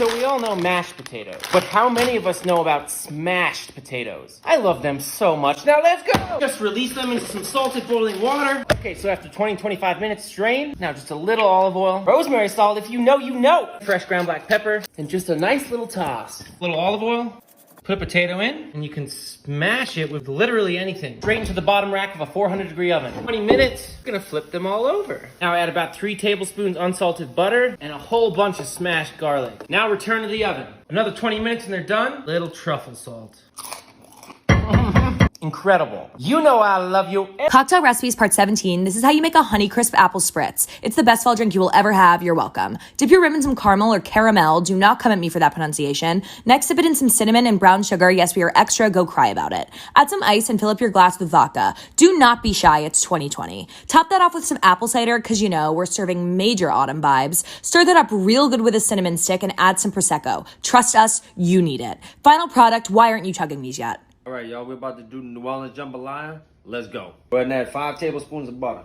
So we all know mashed potatoes, but how many of us know about smashed potatoes? I love them so much. Now let's go! Just release them into some salted boiling water. Okay, so after 20-25 minutes, strain. Now just a little olive oil, rosemary salt, if you know, you know. Fresh ground black pepper, and just a nice little toss. A little olive oil. Put a potato in, and you can smash it with literally anything. Straight into the bottom rack of a 400-degree oven. 20 minutes, I'm gonna flip them all over. Now add about 3 tablespoons unsalted butter and a whole bunch of smashed garlic. Now return to the oven. Another 20 minutes and they're done. Little truffle salt. Incredible. You know I love you. Cocktail recipes part 17. This is how you make a Honeycrisp apple spritz. It's the best fall drink you will ever have. You're welcome. Dip your rib in some caramel or caramel. Do not come at me for that pronunciation. Next, dip it in some cinnamon and brown sugar. Yes, we are extra. Go cry about it. Add some ice and fill up your glass with vodka. Do not be shy. It's 2020. Top that off with some apple cider because, you know, we're serving major autumn vibes. Stir that up real good with a cinnamon stick and add some Prosecco. Trust us, you need it. Final product. Why aren't you chugging these yet? All right, y'all, we're about to do New Orleans Jambalaya. Let's go. Go ahead and add 5 tablespoons of butter.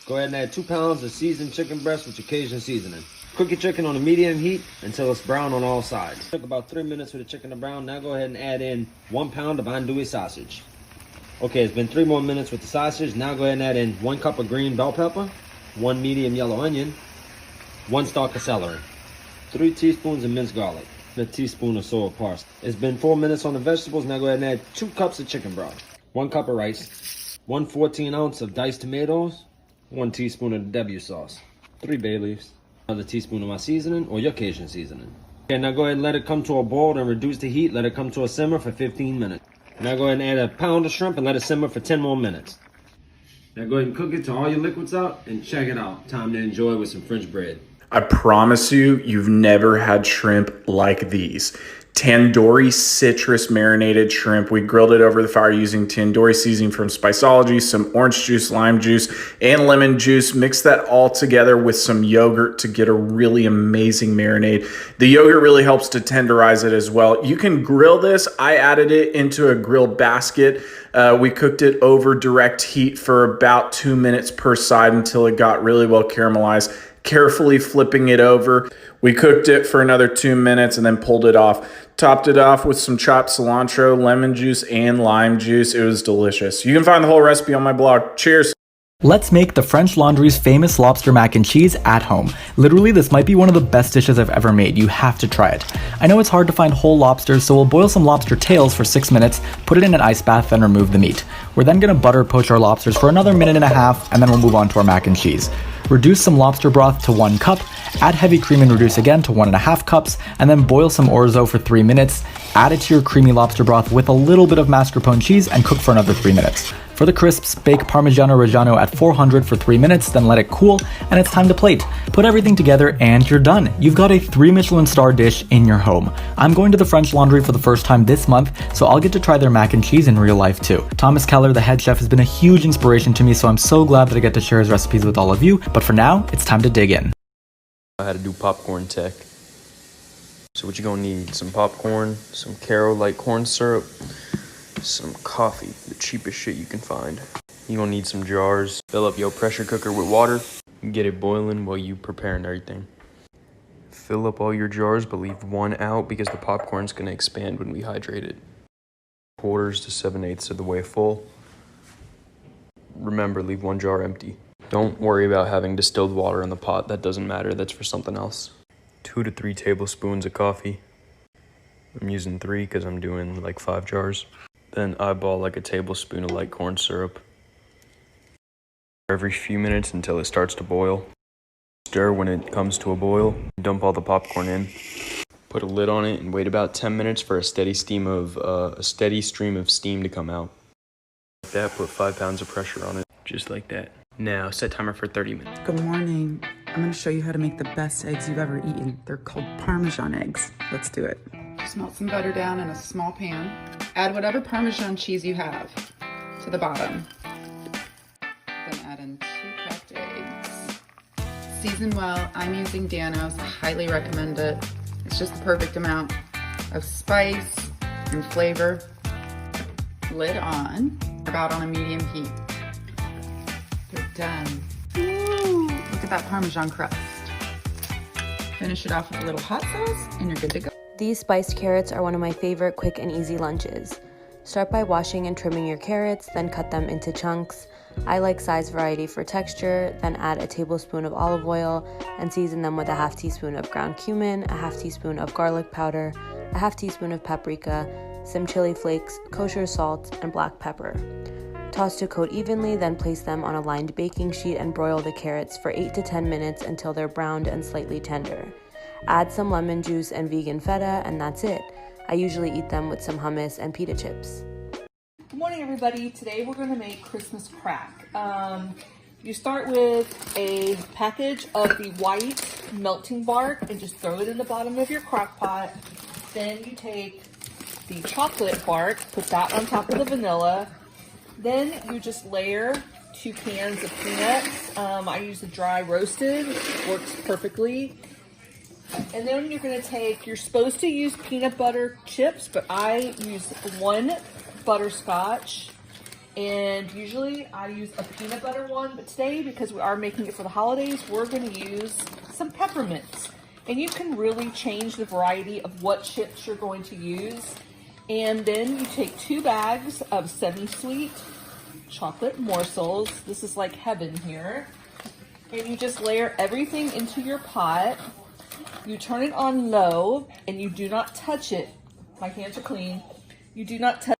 Go ahead and add 2 pounds of seasoned chicken breast with your Cajun seasoning. Cook your chicken on a medium heat until it's brown on all sides. Took about 3 minutes for the chicken to brown. Now go ahead and add in 1 pound of andouille sausage. Okay, it's been 3 more minutes with the sausage. Now go ahead and add in 1 cup of green bell pepper, 1 medium yellow onion, 1 stalk of celery, 3 teaspoons of minced garlic, a teaspoon of soy parsley. It's been 4 minutes on the vegetables. Now go ahead and add 2 cups of chicken broth, 1 cup of rice, 1 14-ounce of diced tomatoes, 1 teaspoon of W sauce, 3 bay leaves, another teaspoon of my seasoning or your Cajun seasoning. Okay, now go ahead and let it come to a boil and reduce the heat. Let it come to a simmer for 15 minutes. Now go ahead and add a pound of shrimp and let it simmer for 10 more minutes. Now go ahead and cook it till all your liquid's out and check it out. Time to enjoy with some French bread. I promise you've never had shrimp like these. Tandoori citrus marinated shrimp. We grilled it over the fire using tandoori seasoning from Spiceology, some orange juice, lime juice, and lemon juice. Mix that all together with some yogurt to get a really amazing marinade. The yogurt really helps to tenderize it as well. You can grill this. I added it into a grill basket. We cooked it over direct heat for about 2 minutes per side until it got really well caramelized. Carefully flipping it over. We cooked it for another 2 minutes and then pulled it off. Topped it off with some chopped cilantro, lemon juice, and lime juice. It was delicious. You can find the whole recipe on my blog. Cheers. Let's make the French Laundry's famous lobster mac and cheese at home. Literally, this might be one of the best dishes I've ever made. You have to try it. I know it's hard to find whole lobsters, so we'll boil some lobster tails for 6 minutes, put it in an ice bath, then remove the meat. We're then gonna butter poach our lobsters for another 1.5 minutes, and then we'll move on to our mac and cheese. Reduce some lobster broth to 1 cup, add heavy cream and reduce again to 1.5 cups, and then boil some orzo for 3 minutes. Add it to your creamy lobster broth with a little bit of mascarpone cheese and cook for another 3 minutes. For the crisps, bake Parmigiano Reggiano at 400 for 3 minutes, then let it cool, and it's time to plate. Put everything together and you're done. You've got a 3 Michelin star dish in your home. I'm going to the French Laundry for the first time this month, so I'll get to try their mac and cheese in real life too. Thomas Keller, the head chef, has been a huge inspiration to me, so I'm so glad that I get to share his recipes with all of you. But for now, it's time to dig in. I had to do popcorn tech. So what you gonna need? Some popcorn, some Caro light corn syrup, some coffee, the cheapest shit you can find. You gonna need some jars. Fill up your pressure cooker with water. Get it boiling while you preparing everything. Fill up all your jars, but leave one out because the popcorn's gonna expand when we hydrate it. 1/4 to 7/8 of the way full. Remember, leave one jar empty. Don't worry about having distilled water in the pot. That doesn't matter. That's for something else. 2 to 3 tablespoons of coffee. I'm using 3 because I'm doing like 5 jars. Then eyeball like a tablespoon of light corn syrup. Every few minutes until it starts to boil. Stir when it comes to a boil. Dump all the popcorn in. Put a lid on it and wait about 10 minutes for a steady stream of steam to come out. Like that, put 5 pounds of pressure on it. Just like that. Now, set timer for 30 minutes. Good morning. I'm gonna show you how to make the best eggs you've ever eaten. They're called Parmesan Eggs. Let's do it. Just melt some butter down in a small pan. Add whatever Parmesan cheese you have to the bottom. Then add in 2 cracked eggs. Season well. I'm using Danos. Highly recommend it. It's just the perfect amount of spice and flavor. Lid on, about on a medium heat. They're done. Ooh, look at that Parmesan crust. Finish it off with a little hot sauce and you're good to go. These spiced carrots are one of my favorite quick and easy lunches. Start by washing and trimming your carrots, then cut them into chunks. I like size variety for texture, then add a tablespoon of olive oil and season them with a half teaspoon of ground cumin, a half teaspoon of garlic powder, a half teaspoon of paprika, some chili flakes, kosher salt, and black pepper. Toss to coat evenly, then place them on a lined baking sheet and broil the carrots for 8 to 10 minutes until they're browned and slightly tender. Add some lemon juice and vegan feta, and that's it. I usually eat them with some hummus and pita chips. Good morning, everybody. Today we're going to make Christmas crack. You start with a package of the white melting bark and just throw it in the bottom of your crock pot. Then you take the chocolate bark, put that on top of the vanilla. Then you just layer 2 cans of peanuts. I use the dry roasted, which works perfectly. And then you're going to take, you're supposed to use peanut butter chips, but I use 1 butterscotch. And usually I use a peanut butter one, but today, because we are making it for the holidays, we're going to use some peppermints. And you can really change the variety of what chips you're going to use. And then you take 2 bags of semi-sweet chocolate morsels. This is like heaven here. And you just layer everything into your pot. You turn it on low and you do not touch it. My hands are clean. You do not touch.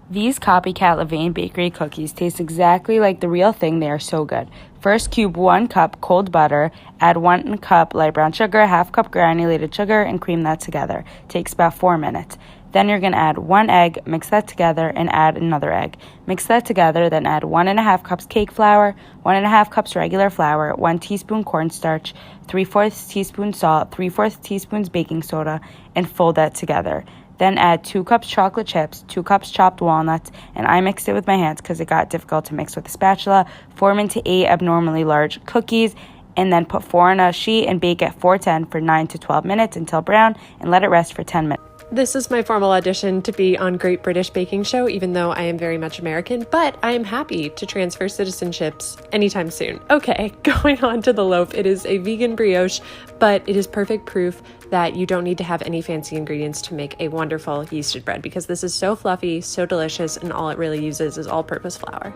These copycat Levain bakery cookies taste exactly like the real thing. They are so good. First, cube 1 cup cold butter, add 1 cup light brown sugar, half cup granulated sugar, and cream that together. Takes about 4 minutes. Then you're going to add 1 egg, mix that together, and add another egg. Mix that together, then add 1.5 cups cake flour, 1.5 cups regular flour, 1 teaspoon cornstarch, 3/4 teaspoon salt, 3/4 teaspoons baking soda, and fold that together. Then add 2 cups chocolate chips, 2 cups chopped walnuts, and I mixed it with my hands because it got difficult to mix with a spatula. Form into 8 abnormally large cookies, and then put 4 on a sheet and bake at 410 for 9 to 12 minutes until brown, and let it rest for 10 minutes. This is my formal audition to be on Great British Baking Show, even though I am very much American, but I am happy to transfer citizenships anytime soon. Okay, going on to the loaf. It is a vegan brioche, but it is perfect proof that you don't need to have any fancy ingredients to make a wonderful yeasted bread, because this is so fluffy, so delicious, and all it really uses is all-purpose flour.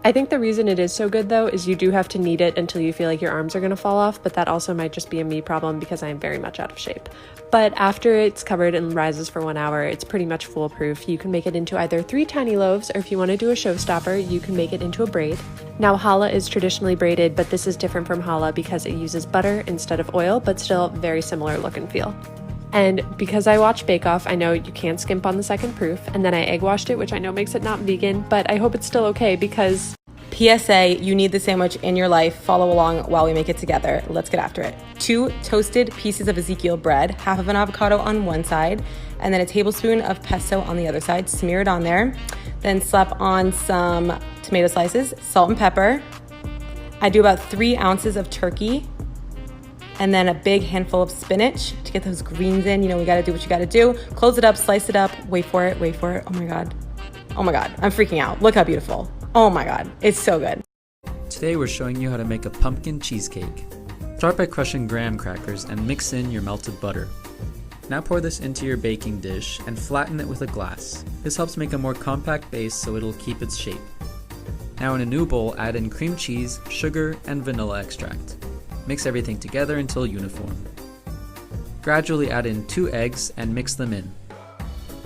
I think the reason it is so good, though, is you do have to knead it until you feel like your arms are going to fall off, but that also might just be a me problem because I am very much out of shape. But after it's covered and rises for 1 hour, it's pretty much foolproof. You can make it into either 3 tiny loaves, or if you want to do a showstopper, you can make it into a braid. Now, challah is traditionally braided, but this is different from challah because it uses butter instead of oil, but still very similar look and feel. And because I watched Bake Off, I know you can't skimp on the second proof, and then I egg washed it, which I know makes it not vegan, but I hope it's still okay because... PSA, you need the sandwich in your life. Follow along while we make it together. Let's get after it. 2 toasted pieces of Ezekiel bread, half of an avocado on one side, and then a tablespoon of pesto on the other side. Smear it on there. Then slap on some tomato slices, salt and pepper. I do about 3 ounces of turkey, and then a big handful of spinach to get those greens in. You know, we gotta do what you gotta do. Close it up, slice it up, wait for it. Oh my God. Oh my God, I'm freaking out. Look how beautiful. Oh my God, it's so good. Today we're showing you how to make a pumpkin cheesecake. Start by crushing graham crackers and mix in your melted butter. Now pour this into your baking dish and flatten it with a glass. This helps make a more compact base so it'll keep its shape. Now in a new bowl, add in cream cheese, sugar, and vanilla extract. Mix everything together until uniform. Gradually add in 2 eggs and mix them in.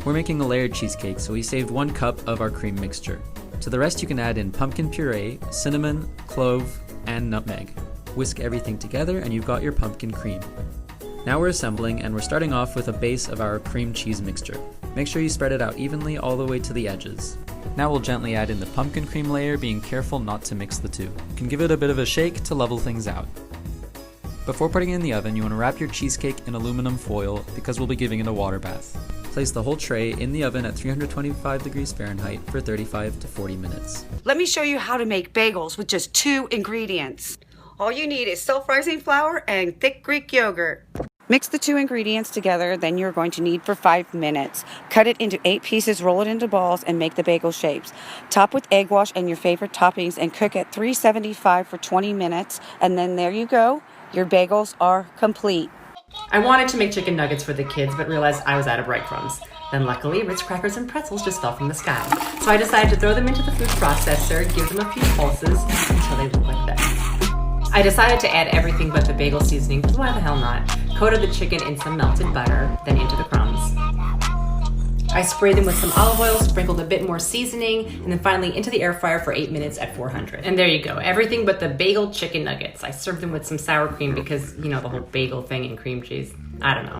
We're making a layered cheesecake, so we saved 1 cup of our cream mixture. To the rest you can add in pumpkin puree, cinnamon, clove, and nutmeg. Whisk everything together and you've got your pumpkin cream. Now we're assembling, and we're starting off with a base of our cream cheese mixture. Make sure you spread it out evenly all the way to the edges. Now we'll gently add in the pumpkin cream layer, being careful not to mix the two. You can give it a bit of a shake to level things out. Before putting it in the oven, you want to wrap your cheesecake in aluminum foil because we'll be giving it a water bath. Place the whole tray in the oven at 325 degrees Fahrenheit for 35 to 40 minutes. Let me show you how to make bagels with just 2 ingredients. All you need is self-rising flour and thick Greek yogurt. Mix the 2 ingredients together, then you're going to knead for 5 minutes. Cut it into 8 pieces, roll it into balls, and make the bagel shapes. Top with egg wash and your favorite toppings and cook at 375 for 20 minutes. And then there you go. Your bagels are complete. I wanted to make chicken nuggets for the kids, but realized I was out of breadcrumbs. Then luckily, Ritz crackers and pretzels just fell from the sky. So I decided to throw them into the food processor, give them a few pulses until they look like this. I decided to add everything but the bagel seasoning, because why the hell not? Coated the chicken in some melted butter, then into the crumbs. I sprayed them with some olive oil, sprinkled a bit more seasoning, and then finally into the air fryer for 8 minutes at 400. And there you go, everything but the bagel chicken nuggets. I served them with some sour cream because, you know, the whole bagel thing and cream cheese. I don't know.